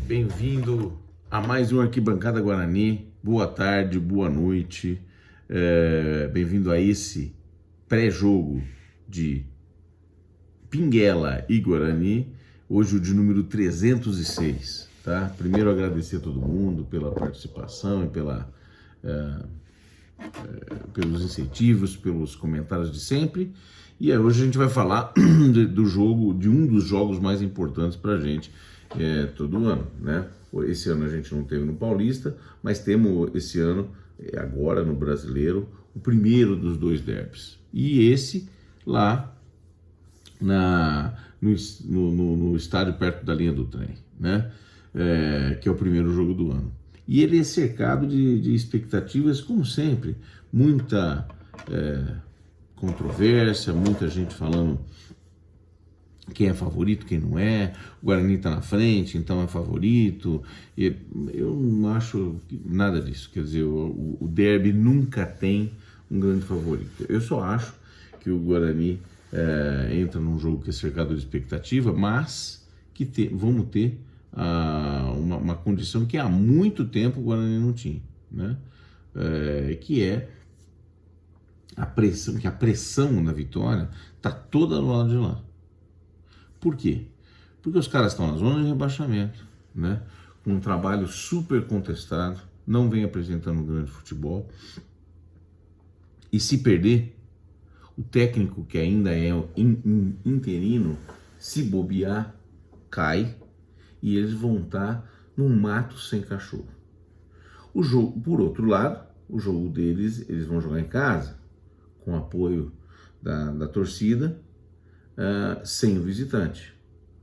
Bem-vindo a mais um Arquibancada Guarani. Boa tarde, boa noite. Bem-vindo a esse pré-jogo de Pinguela e Guarani, hoje o de número 306, tá? Primeiro agradecer a todo mundo pela participação e pelos incentivos, pelos comentários de sempre. E hoje a gente vai falar do jogo, de um dos jogos mais importantes pra gente todo ano, né? Esse ano a gente não teve no Paulista, mas temos esse ano, agora no Brasileiro, o primeiro dos dois derbys. E esse lá no estádio perto da linha do trem, né? Que é o primeiro jogo do ano. E ele é cercado de expectativas, como sempre, muita controvérsia, muita gente falando quem é favorito, quem não é. O Guarani está na frente, então é favorito. E eu não acho nada disso. Quer dizer, o derby nunca tem um grande favorito. Eu só acho que o Guarani entra num jogo que é cercado de expectativa, mas que vamos ter uma condição que há muito tempo o Guarani não tinha, né? Que é a pressão na vitória está toda do lado de lá. Por quê? Porque os caras estão na zona de rebaixamento, né? Com um trabalho super contestado, não vem apresentando um grande futebol. E se perder, o técnico que ainda é interino, se bobear, cai e eles vão estar num mato sem cachorro. O jogo, por outro lado, o jogo deles, eles vão jogar em casa, com apoio da torcida, sem o visitante.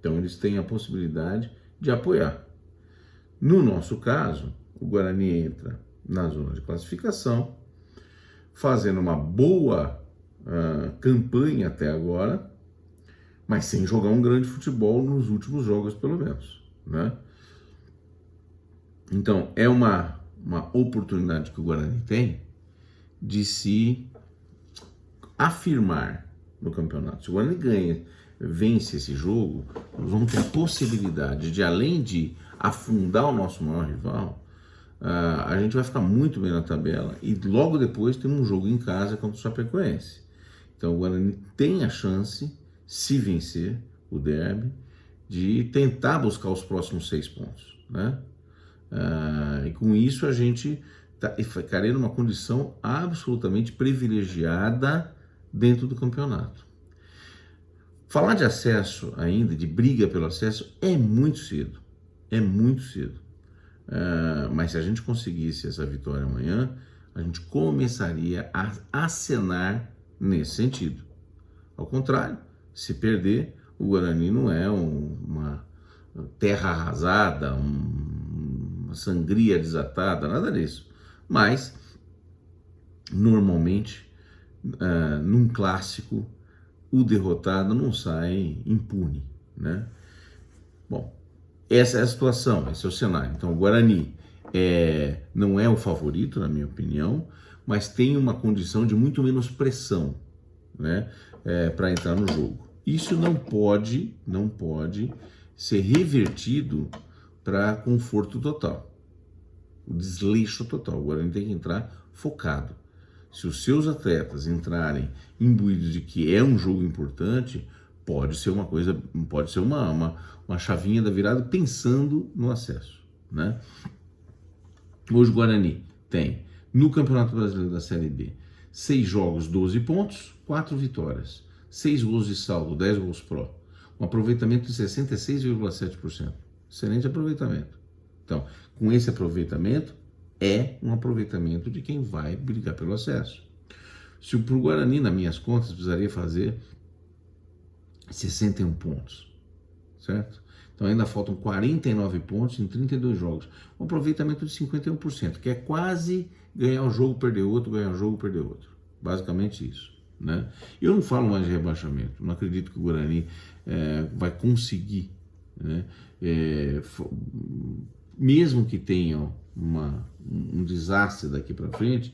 Então eles têm a possibilidade de apoiar. No nosso caso, o Guarani entra na zona de classificação, fazendo uma boa campanha até agora, mas sem jogar um grande futebol nos últimos jogos, pelo menos, né? Então é uma oportunidade que o Guarani tem de se afirmar no campeonato. Se o Guarani vence esse jogo, nós vamos ter a possibilidade de, além de afundar o nosso maior rival, a gente vai ficar muito bem na tabela e logo depois tem um jogo em casa contra o Chapecoense. Então o Guarani tem a chance, se vencer o derby, de tentar buscar os próximos 6 pontos, né? E com isso a gente ficaria numa condição absolutamente privilegiada dentro do campeonato. Falar de acesso ainda, de briga pelo acesso, é muito cedo. É muito cedo. Mas se a gente conseguisse essa vitória amanhã, a gente começaria a acenar nesse sentido. Ao contrário, se perder, o Guarani não é uma terra arrasada, uma sangria desatada, nada disso. Mas, normalmente, num clássico, o derrotado não sai impune, né? Bom, essa é a situação, esse é o cenário. Então o Guarani não é o favorito, na minha opinião, mas tem uma condição de muito menos pressão, né, para entrar no jogo. Isso não pode ser revertido para conforto total, o desleixo total. O Guarani tem que entrar focado. Se os seus atletas entrarem imbuídos de que é um jogo importante, pode ser uma coisa, pode ser uma chavinha da virada pensando no acesso, né? Hoje o Guarani tem, no Campeonato Brasileiro da Série B, 6 jogos, 12 pontos, 4 vitórias, 6 gols de saldo, 10 gols pró, um aproveitamento de 66,7%. Excelente aproveitamento. Então, com esse aproveitamento, é um aproveitamento de quem vai brigar pelo acesso. Se para o Guarani, nas minhas contas, precisaria fazer 61 pontos, certo? Então ainda faltam 49 pontos em 32 jogos. Um aproveitamento de 51%, que é quase ganhar um jogo, perder outro, ganhar um jogo, perder outro. Basicamente isso, né? Eu não falo mais de rebaixamento, não acredito que o Guarani vai conseguir, né? Mesmo que tenha um desastre daqui para frente,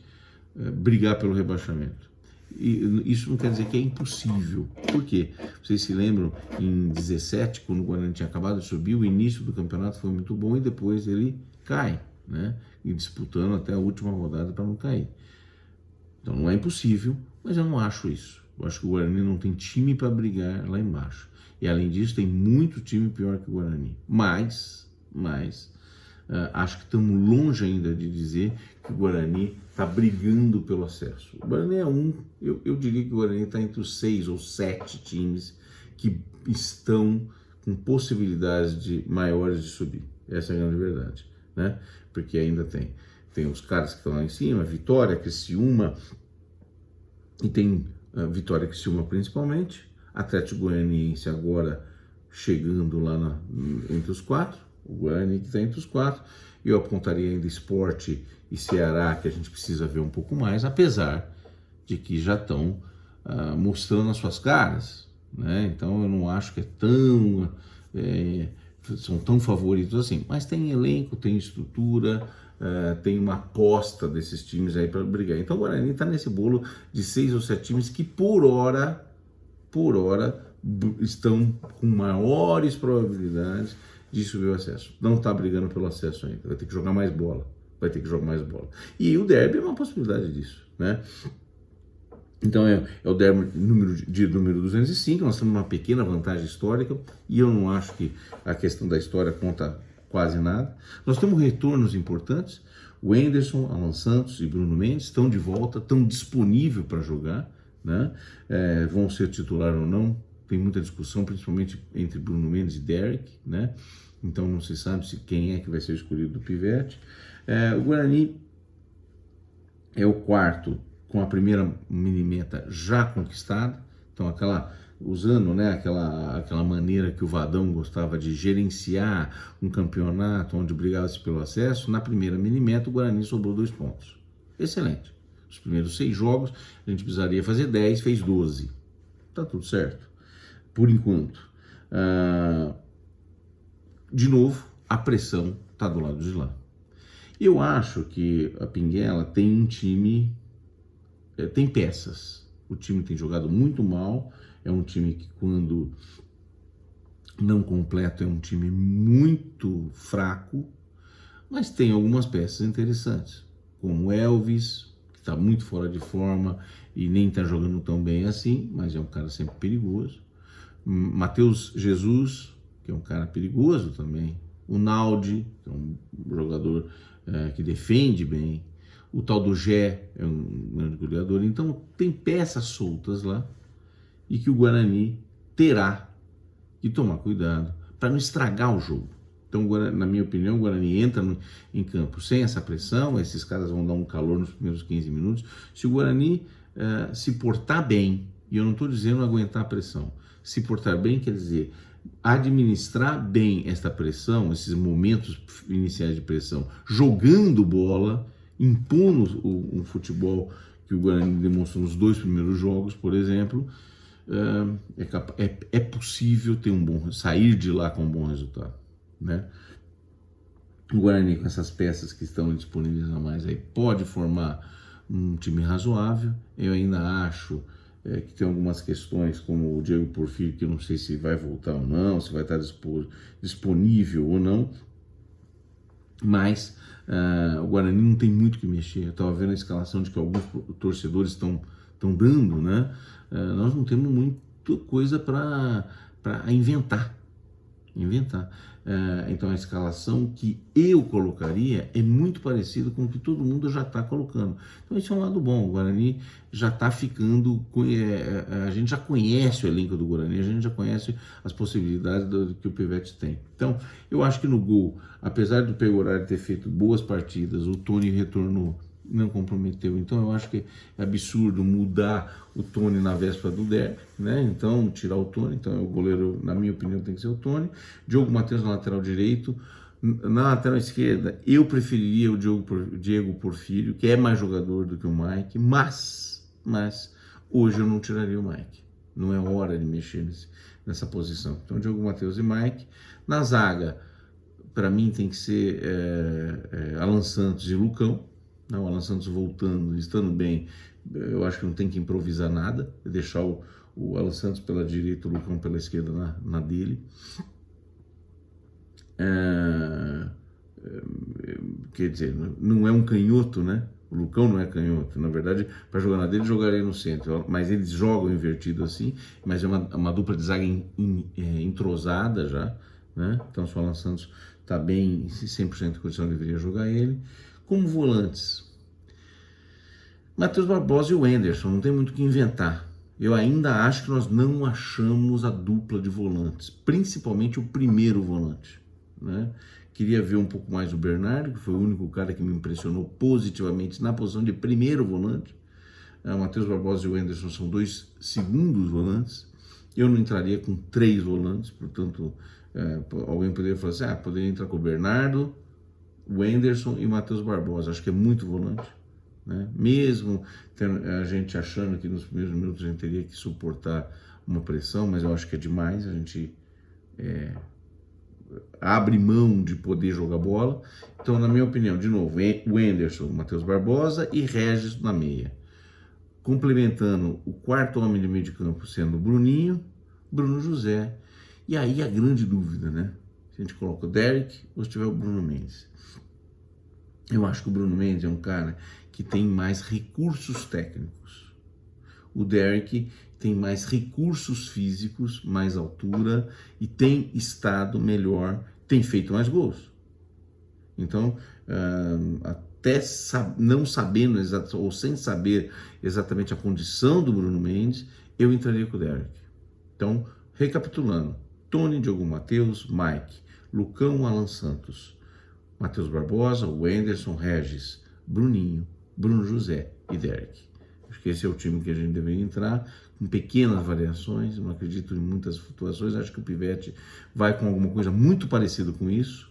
brigar pelo rebaixamento. isso não quer dizer que é impossível. Por quê? Vocês se lembram, em 17, quando o Guarani tinha acabado de subir, o início do campeonato foi muito bom e depois ele cai, né? E disputando até a última rodada para não cair. Então não é impossível, mas eu não acho isso. Eu acho que o Guarani não tem time para brigar lá embaixo. E além disso, tem muito time pior que o Guarani. Mas acho que estamos longe ainda de dizer que o Guarani está brigando pelo acesso. O Guarani é eu diria que o Guarani está entre os 6 ou 7 times que estão com possibilidades maiores de subir. Essa é a grande verdade, né? Porque ainda tem os caras que estão lá em cima, Vitória, Criciúma, e tem Vitória e Criciúma principalmente, Atlético Goianiense agora chegando lá entre os 4, o Guarani que está entre os 4, e eu apontaria ainda Sport e Ceará, que a gente precisa ver um pouco mais, apesar de que já estão mostrando as suas caras, né? Então eu não acho que são tão favoritos assim, mas tem elenco, tem estrutura, tem uma aposta desses times aí para brigar. Então o Guarani está nesse bolo de 6 ou 7 times que por hora estão com maiores probabilidades de subir o acesso. Não está brigando pelo acesso ainda, vai ter que jogar mais bola. E o derby é uma possibilidade disso, né? Então é o derby número 205, nós temos uma pequena vantagem histórica e eu não acho que a questão da história conta quase nada. Nós temos retornos importantes, o Anderson, Alan Santos e Bruno Mendes estão de volta, estão disponíveis para jogar, né? Vão ser titular ou não, tem muita discussão, principalmente entre Bruno Mendes e Derek, né? Então não se sabe quem é que vai ser escolhido do Pivete. O Guarani é o quarto com a primeira mini-meta já conquistada, então usando, né, aquela maneira que o Vadão gostava de gerenciar um campeonato onde brigava-se pelo acesso, na primeira mini-meta o Guarani sobrou 2 pontos. Excelente. Os primeiros 6 jogos a gente precisaria fazer 10, fez 12. Tá tudo certo, por enquanto. De novo, a pressão tá do lado de lá. Eu acho que a Pinguela tem um time, tem peças. O time tem jogado muito mal, é um time que quando não completo é um time muito fraco, mas tem algumas peças interessantes, como o Elvis, que está muito fora de forma e nem está jogando tão bem assim, mas é um cara sempre perigoso. Matheus Jesus, que é um cara perigoso também. O Naldi, que é um jogador que defende bem. O tal do Gé é um grande goleador. Então tem peças soltas lá e que o Guarani terá que tomar cuidado para não estragar o jogo. Então, na minha opinião, o Guarani entra em campo sem essa pressão, esses caras vão dar um calor nos primeiros 15 minutos. Se o Guarani se portar bem, e eu não estou dizendo aguentar a pressão, se portar bem quer dizer administrar bem esta pressão, esses momentos iniciais de pressão, jogando bola, impondo um futebol que o Guarani demonstrou nos 2 primeiros jogos, por exemplo, é possível ter sair de lá com um bom resultado, né? O Guarani, com essas peças que estão disponíveis a mais aí, pode formar um time razoável. Eu ainda acho que tem algumas questões, como o Diego Porfírio, que eu não sei se vai voltar ou não, se vai estar disponível ou não, mas o Guarani não tem muito o que mexer. Eu estava vendo a escalação de que alguns torcedores estão dando, né? Nós não temos muita coisa para inventar. Então a escalação que eu colocaria é muito parecida com o que todo mundo já está colocando. Então esse é um lado bom. O Guarani já está ficando, a gente já conhece o elenco do Guarani, a gente já conhece as possibilidades que o Pivete tem. Então eu acho que no gol, apesar do Pegorari ter feito boas partidas, o Tony retornou, não comprometeu. Então eu acho que é absurdo mudar o Tony na véspera do derby, né? Então tirar o Tony, então o goleiro, na minha opinião, tem que ser o Tony. Diogo Matheus na lateral direito. Na lateral esquerda, eu preferiria o Diego Porfírio, que é mais jogador do que o Mike, mas hoje eu não tiraria o Mike. Não é hora de mexer nessa posição. Então Diogo Matheus e Mike. Na zaga, para mim tem que ser Alan Santos e Lucão, né? O Alan Santos voltando, estando bem, eu acho que não tem que improvisar nada, deixar o Alan Santos pela direita, o Lucão pela esquerda na dele. Quer dizer, não é um canhoto, né? O Lucão não é canhoto. Na verdade, para jogar na dele, jogaria no centro. Mas eles jogam invertido assim. Mas é uma dupla de zaga entrosada já, né? Então, se o Alan Santos está bem, 100% de condição, deveria jogar ele. Como volantes, Matheus Barbosa e o Wenderson, não tem muito o que inventar. Eu ainda acho que nós não achamos a dupla de volantes, principalmente o primeiro volante, né? Queria ver um pouco mais o Bernardo, que foi o único cara que me impressionou positivamente na posição de primeiro volante. O Matheus Barbosa e o Wenderson são 2 segundos volantes. Eu não entraria com 3 volantes, portanto, alguém poderia falar assim, poderia entrar com o Bernardo, o Wenderson e o Matheus Barbosa. Acho que é muito volante, né? Mesmo a gente achando que nos primeiros minutos a gente teria que suportar uma pressão, mas eu acho que é demais, a gente abre mão de poder jogar bola. Então, na minha opinião, de novo, o Wenderson, o Matheus Barbosa e Regis na meia. Complementando o quarto homem de meio de campo sendo o Bruninho, Bruno José. E aí a grande dúvida, né? Se a gente coloca o Derek ou se tiver o Bruno Mendes. Eu acho que o Bruno Mendes é um cara que tem mais recursos técnicos. O Derek tem mais recursos físicos, mais altura e tem estado melhor, tem feito mais gols. Então, até não sabendo ou sem saber exatamente a condição do Bruno Mendes, eu entraria com o Derek. Então, recapitulando, Tony, Diogo Matheus, Mike, Lucão, Alan Santos, Matheus Barbosa, Wenderson, Regis, Bruninho, Bruno José e Derek. Acho que esse é o time que a gente deveria entrar, com pequenas variações, não acredito em muitas flutuações, acho que o Pivete vai com alguma coisa muito parecida com isso.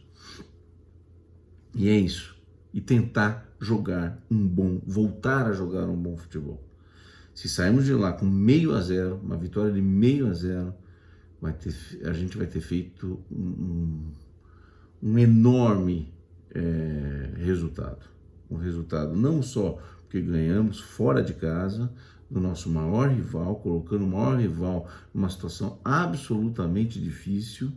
E é isso. E tentar voltar a jogar um bom futebol. Se sairmos de lá com 0,5, uma vitória de 0,5, a gente vai ter feito um enorme resultado. Um resultado não só porque ganhamos fora de casa, do nosso maior rival, colocando o maior rival numa situação absolutamente difícil,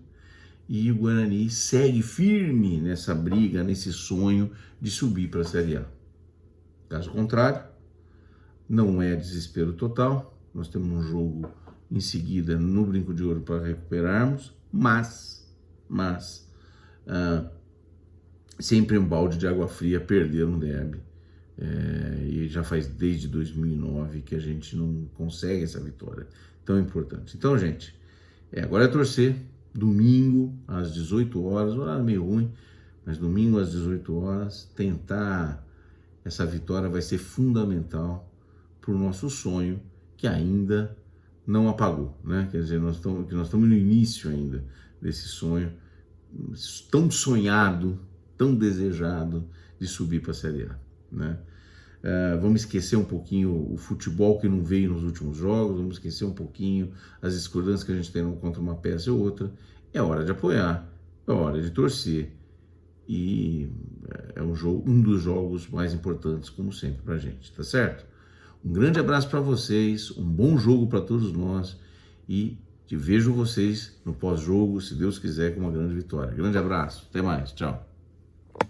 e o Guarani segue firme nessa briga, nesse sonho de subir para a Série A. Caso contrário, não é desespero total, nós temos um jogo em seguida no Brinco de Ouro para recuperarmos, mas sempre um balde de água fria perder um derby. E já faz desde 2009 que a gente não consegue essa vitória tão importante. Então, gente, agora é torcer. Domingo às 18 horas, horário meio ruim, mas domingo às 18 horas, tentar essa vitória vai ser fundamental para o nosso sonho, que ainda não apagou, né? Quer dizer, nós estamos no início ainda desse sonho tão sonhado, tão desejado de subir para a Série A, né? Vamos esquecer um pouquinho o futebol que não veio nos últimos jogos, vamos esquecer um pouquinho as discordâncias que a gente tem contra uma peça ou outra. É hora de apoiar, é hora de torcer, e é um dos jogos mais importantes, como sempre, para a gente, tá certo? Um grande abraço para vocês, um bom jogo para todos nós, e vejo vocês no pós-jogo, se Deus quiser, com uma grande vitória. Grande abraço, até mais, tchau.